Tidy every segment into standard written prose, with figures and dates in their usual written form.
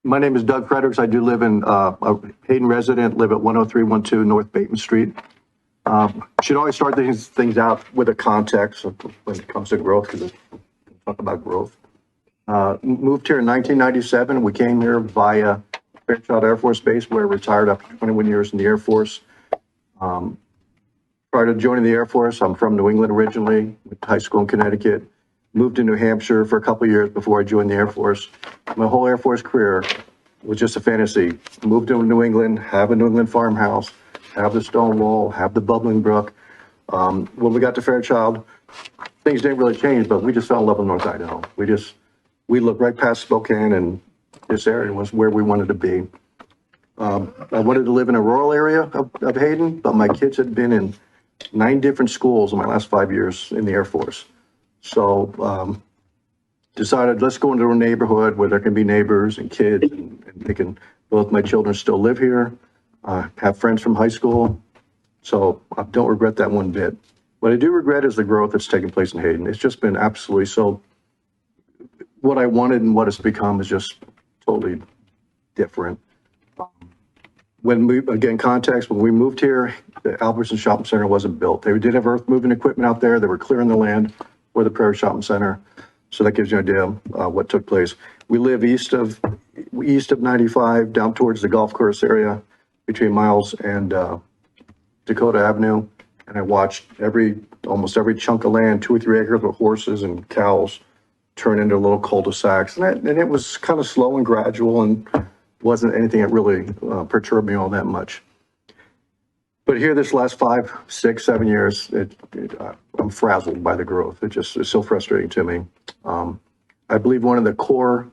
My name is Doug Fredericks. I do live in a Hayden resident, live at 10312 North Bateman Street. Should always start these things out with a context when it comes to growth, because we talk about growth. Moved here in 1997. We came here via Fairchild Air Force Base, where I retired after 21 years in the Air Force. Prior to joining the Air Force, I'm from New England originally, went to high school in Connecticut, moved to New Hampshire for a couple of years before I joined the Air Force. My whole Air Force career was just a fantasy. Moved to New England, have a New England farmhouse, have the stone wall, have the bubbling brook. When we got to Fairchild, things didn't really change, but we just fell in love with North Idaho. We looked right past Spokane, and this area was where we wanted to be. I wanted to live in a rural area of Hayden, but my kids had been in 9 different schools in my last 5 years in the Air Force. So decided, let's go into a neighborhood where there can be neighbors and kids, and they can, both my children still live here, have friends from high school. So I don't regret that one bit. What I do regret is the growth that's taken place in Hayden. It's just been absolutely so, what I wanted and what it's become is just totally different. When we, again, context, when we moved here, the Albertson Shopping Center wasn't built. They did have earth moving equipment out there. They were clearing the land for the Prairie Shopping Center. So that gives you an idea of what took place. We live east of 95, down towards the golf course area between Miles and Dakota Avenue. And I watched almost every chunk of land, 2 or 3 acres with horses and cows, turn into little cul-de-sacs. And it was kind of slow and gradual, and wasn't anything that really perturbed me all that much. But here, this last 5, 6, 7 years, I'm frazzled by the growth. It's so frustrating to me. I believe one of the core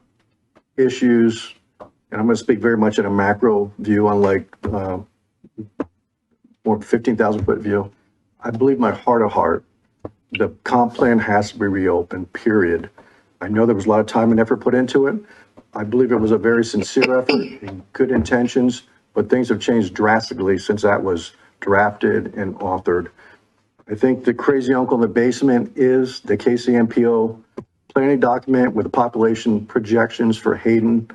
issues, and I'm going to speak very much in a macro view, unlike more 15,000 foot view. I believe my heart of heart, the comp plan has to be reopened, period. I know there was a lot of time and effort put into it. I believe it was a very sincere effort and good intentions, but things have changed drastically since that was drafted and authored. I think the crazy uncle in the basement is the KCMPO planning document with the population projections for Hayden.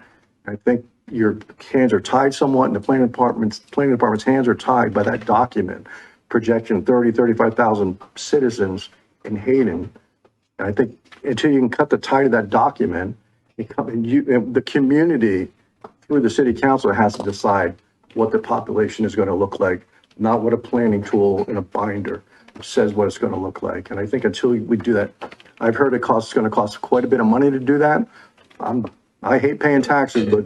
I think your hands are tied somewhat, and the planning department's hands are tied by that document projecting 35,000 citizens in Hayden. And I think until you can cut the tie to that document, the community through the city council has to decide what the population is going to look like, not what a planning tool in a binder says what it's going to look like. And I think until we do that, I've heard it's going to cost quite a bit of money to do that. I hate paying taxes, but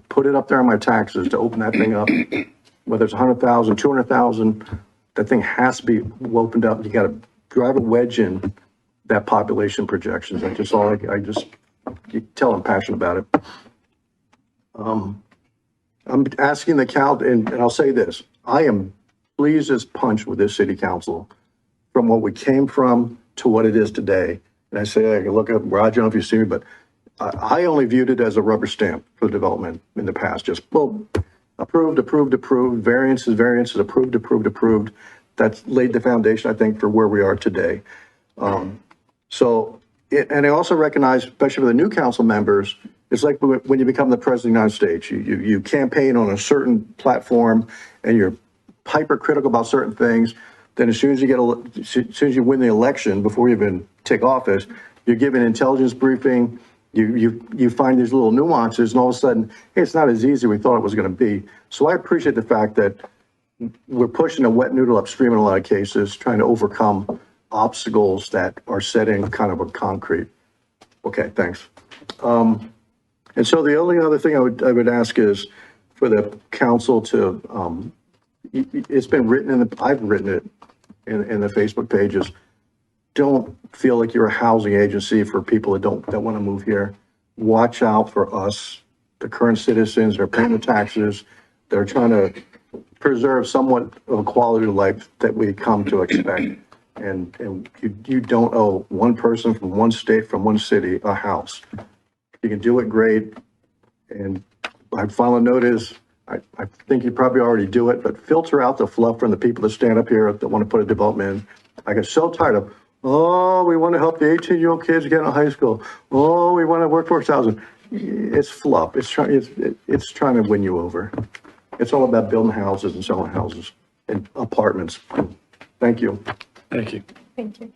put it up there on my taxes to open that thing up, whether it's 100,000, 200,000, that thing has to be opened up. You got to drive a wedge in that population projections. I just you tell I'm passionate about it. I'm asking the count, and I'll say this, I am pleased as punch with this city council from what we came from to what it is today. And I say, I can look up, Roger, I don't know if you see me, but I only viewed it as a rubber stamp for development in the past. Just, boom, approved, variances, approved. That's laid the foundation, I think, for where we are today. And I also recognize, especially for the new council members, it's like when you become the president of the United States, you campaign on a certain platform and you're hypercritical about certain things. Then as soon as you win the election, before you even take office, you're given an intelligence briefing. You find these little nuances, and all of a sudden, hey, it's not as easy as we thought it was going to be. So I appreciate the fact that we're pushing a wet noodle upstream in a lot of cases, trying to overcome obstacles that are set in kind of a concrete. Okay, thanks. And so the only other thing I would ask is for the council to, it's been written I've written it in the Facebook pages. Don't feel like you're a housing agency for people that want to move here. Watch out for us, the current citizens that are paying the taxes. They're trying to preserve somewhat of a quality of life that we come to expect. And you don't owe one person from one state, from one city, a house. You can do it, great. And my final note is, I think you probably already do it, but filter out the fluff from the people that stand up here that want to put a development in. I get so tired of, oh, we want to help the 18-year-old kids get into high school. Oh, we want to workforce housing. it's fluff. It's trying to win you over. It's all about building houses and selling houses and apartments. Thank you. Thank you. Thank you.